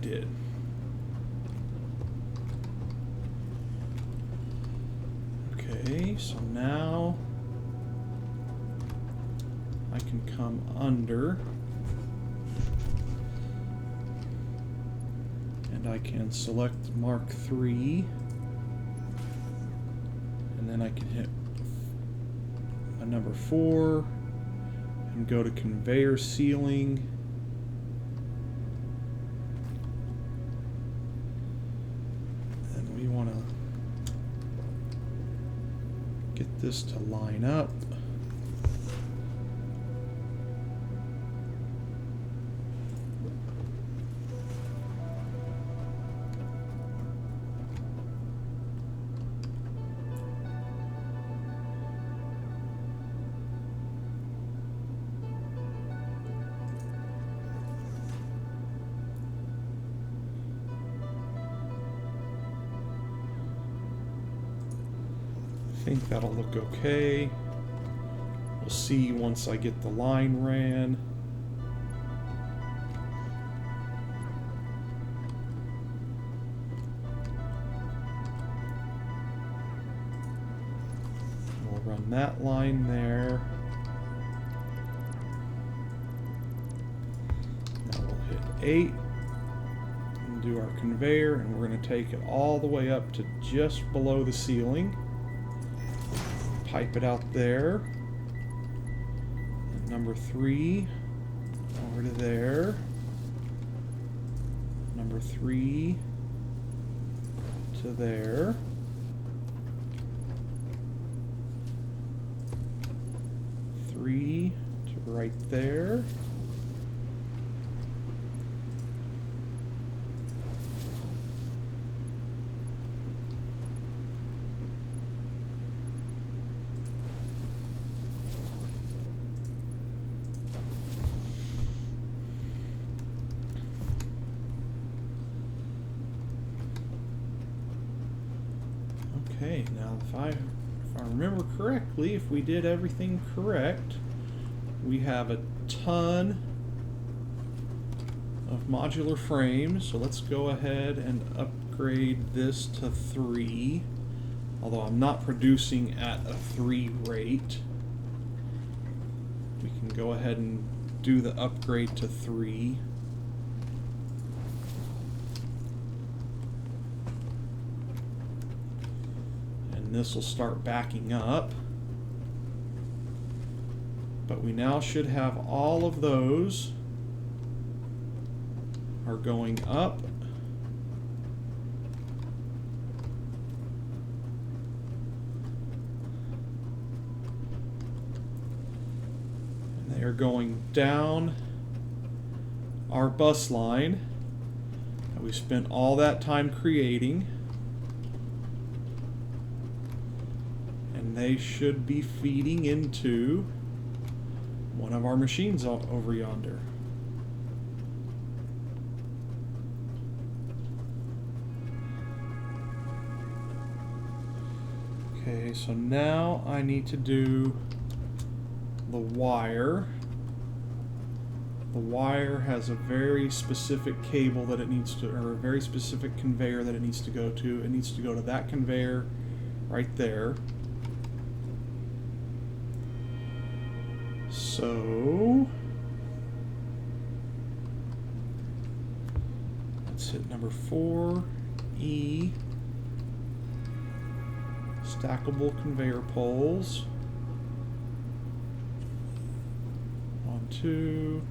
did. Okay, so now I can come under and I can select Mark III, and then I can hit a number 4 and go to conveyor sealing. And we want to get this to line up. I think that'll look okay. We'll see once I get the line ran. We'll run that line there. Now we'll hit 8 and do our conveyor, and we're going to take it all the way up to just below the ceiling. Pipe it out there. And number 3 over to there. Number 3 to there. Three to right there. Okay, now if I remember correctly, if we did everything correct, we have a ton of modular frames. So let's go ahead and upgrade this to 3. Although I'm not producing at a 3 rate. We can go ahead and do the upgrade to 3. This will start backing up, but we now should have all of those are going up, and they are going down our bus line that we spent all that time creating. They should be feeding into one of our machines over yonder. Okay, so now I need to do the wire. The wire has a very specific cable that it needs to, or a very specific conveyor that it needs to go to. It needs to go to that conveyor right there. So let's hit number 4, E, stackable conveyor poles. 1, 2.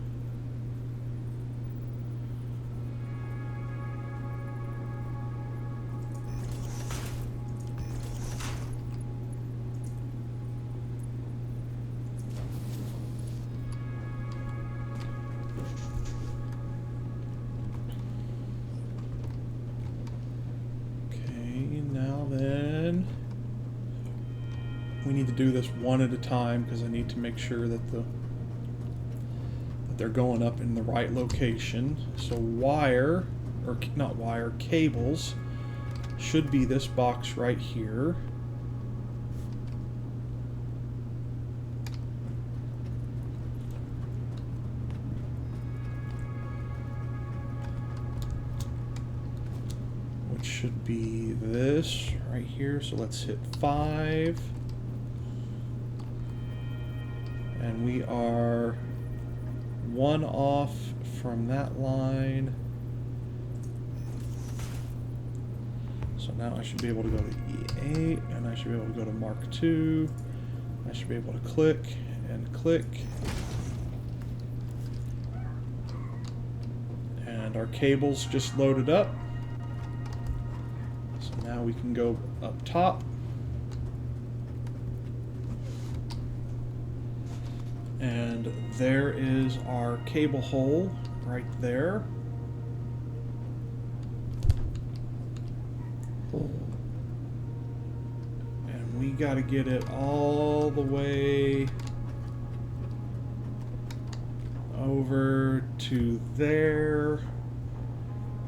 We need to do this one at a time because I need to make sure that they're going up in the right location. So wire, or not wire, cables should be this box right here. should be this right here. So let's hit 5. And we are 1 off from that line. So now I should be able to go to E8, and I should be able to go to Mark II. I should be able to click and click. And our cable's just loaded up. So now we can go up top. And there is our cable hole right there. And we got to get it all the way over to there.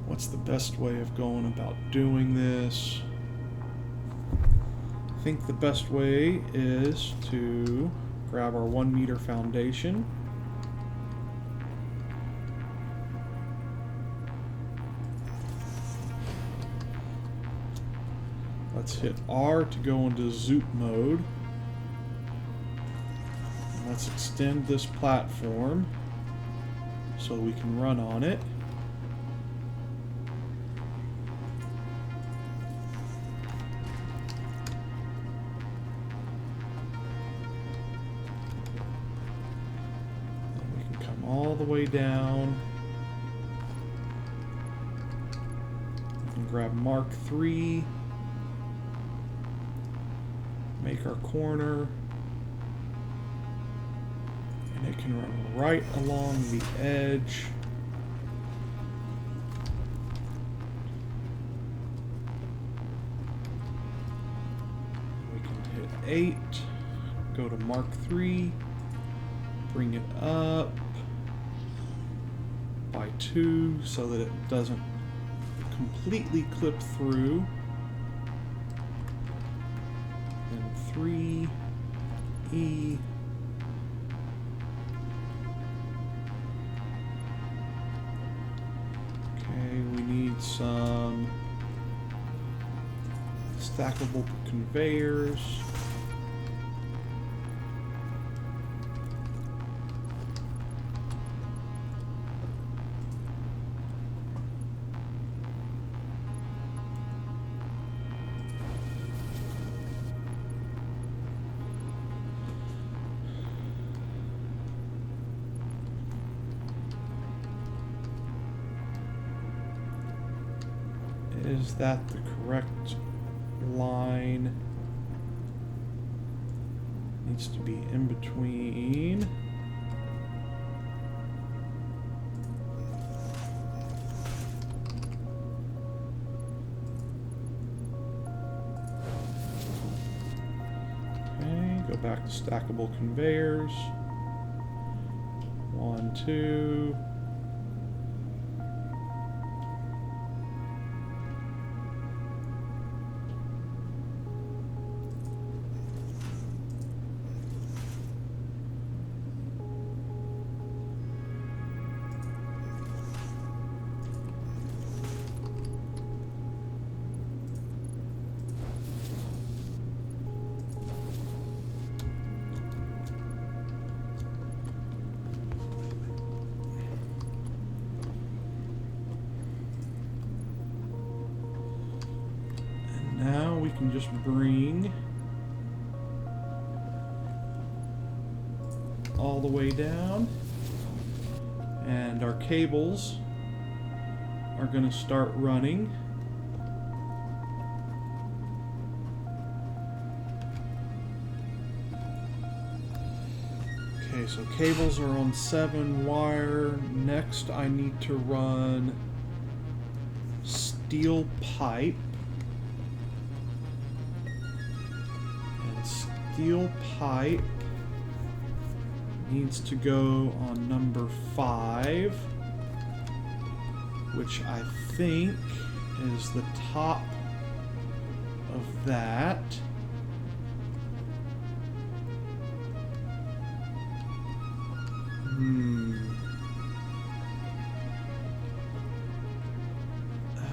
What's the best way of going about doing this? I think the best way is to grab our 1 meter foundation. Let's hit R to go into zoop mode. And let's extend this platform so we can run on it. All the way down. We can grab Mark III, make our corner, and it can run right along the edge. We can hit 8, go to Mark III, bring it up by 2 so that it doesn't completely clip through. Then 3, E. Okay, we need some stackable conveyors. Is that the correct line? Needs to be in between. Okay, go back to stackable conveyors. 1, 2. Now we can just bring all the way down, and our cables are going to start running. Okay, so cables are on 7 wire. Next I need to run steel pipe. Steel pipe needs to go on number 5, which I think is the top of that.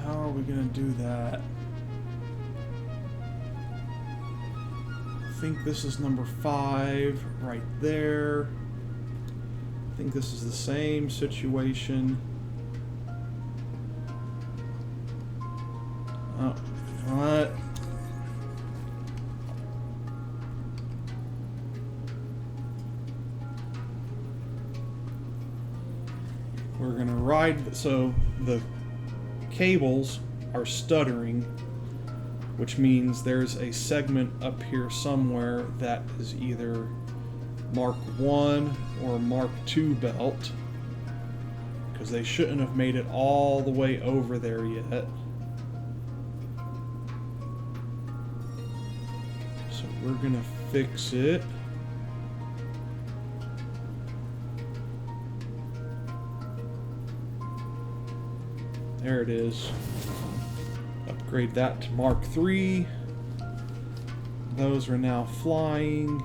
How are we we gonna do that? I think this is number 5 right there. I think this is the same situation. Oh, what? We're gonna ride, so the cables are stuttering, which means there's a segment up here somewhere that is either Mark 1 or Mark 2 belt, because they shouldn't have made it all the way over there yet. So we're gonna fix it. There it is. Upgrade that to Mark 3. Those are now flying.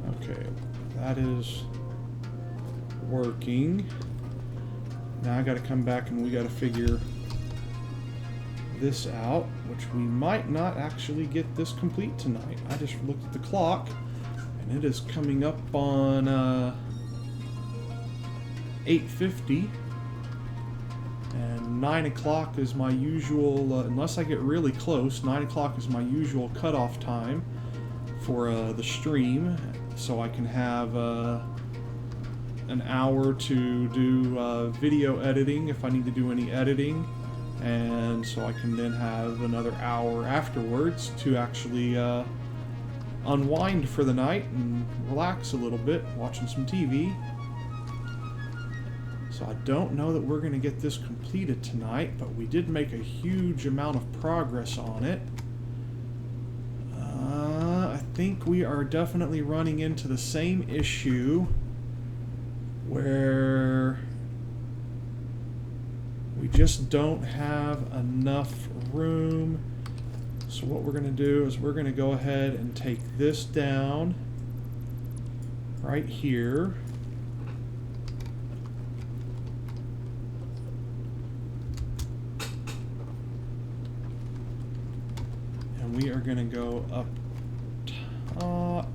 Okay, that is working. Now I gotta come back and we gotta figure this out, which we might not actually get this complete tonight. I just looked at the clock and it is coming up on 8:50, and 9 o'clock is my usual, unless I get really close, 9 o'clock is my usual cutoff time for the stream, so I can have an hour to do video editing if I need to do any editing, and so I can then have another hour afterwards to actually unwind for the night and relax a little bit watching some TV. So I don't know that we're going to get this completed tonight, but we did make a huge amount of progress on it. I think we are definitely running into the same issue where we just don't have enough room. So what we're going to do is we're going to go ahead and take this down right here. And we are going to go up top.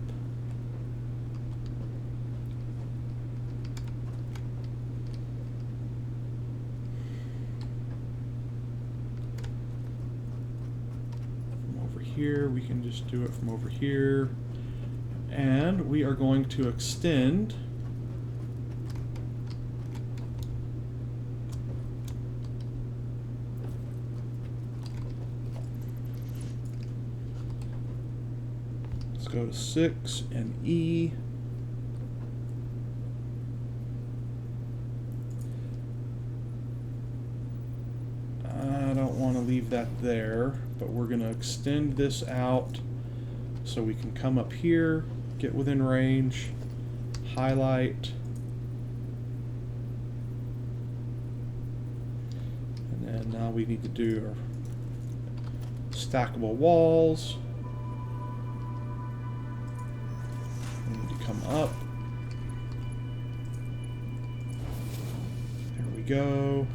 Here we can just do it from over here, and we are going to extend let's go to 6 and E. I don't want to leave that there, but we're going to extend this out so we can come up here, get within range, highlight, and then now we need to do our stackable walls. We need to come up. There we go.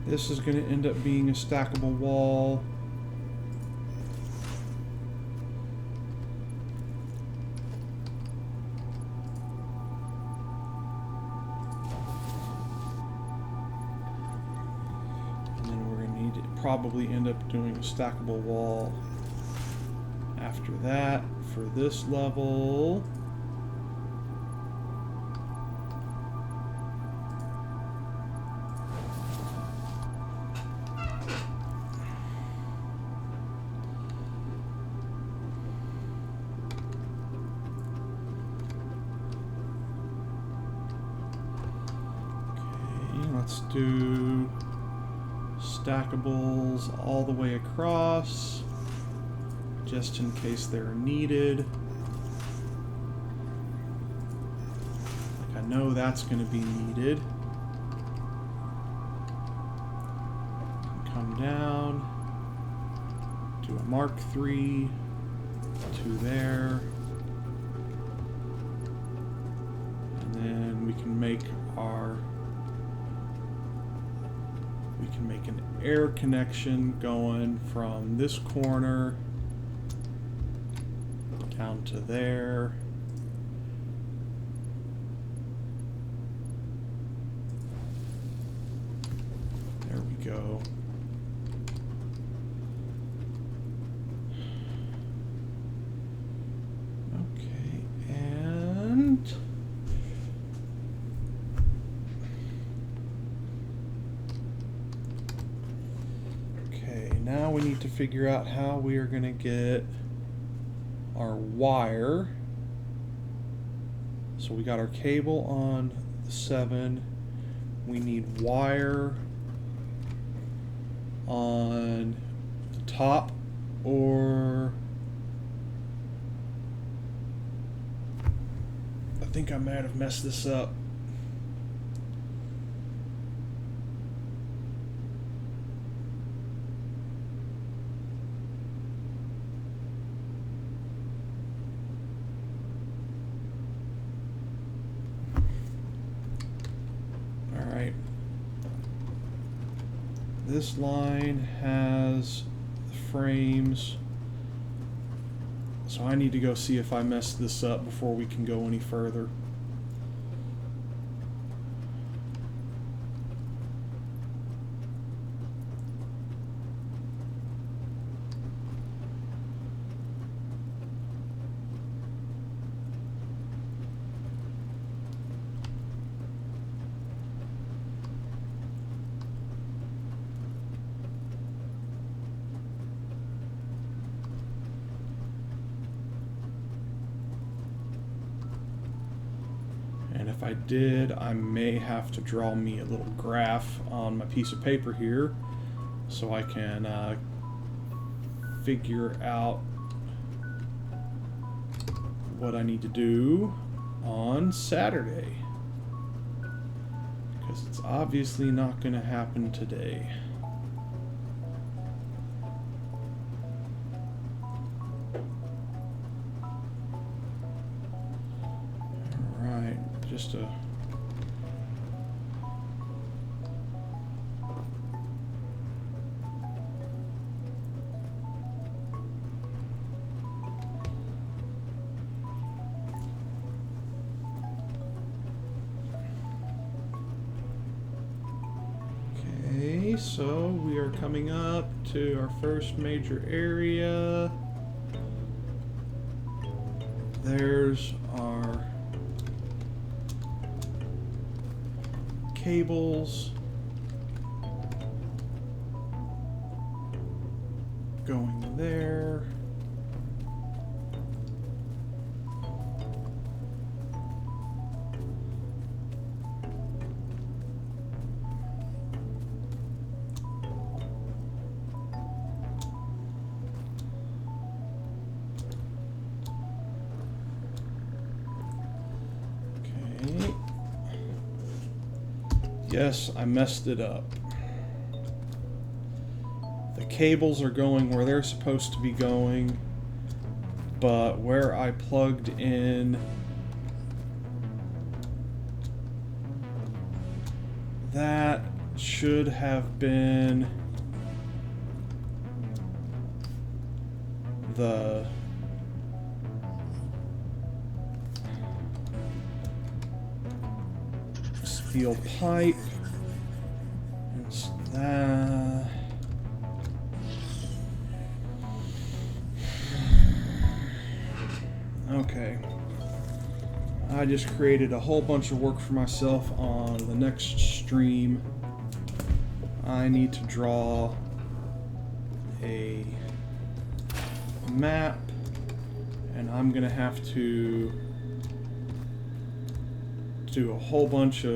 This is going to end up being a stackable wall. And then we're going to need to probably end up doing a stackable wall after that for this level. let's do stackables all the way across, just in case they're needed. Like, I know that's going to be needed. Come down, do a Mark III, 2 there, and then we can make an air connection going from this corner down to there. There we go. Okay, and now we need to figure out how we are going to get our wire. So we got our cable on the 7. We need wire on the top, or I think I might have messed this up. This line has the frames, so I need to go see if I messed this up before we can go any further. And if I did, I may have to draw me a little graph on my piece of paper here so I can figure out what I need to do on Saturday, because it's obviously not going to happen today. Just a okay, so we are coming up to our first major area. There's our cables going there. Okay. Yes, I messed it up. The cables are going where they're supposed to be going, but where I plugged in that should have been the steel pipe. It's that. Okay. I just created a whole bunch of work for myself on the next stream. I need to draw a map, and I'm gonna have to do a whole bunch of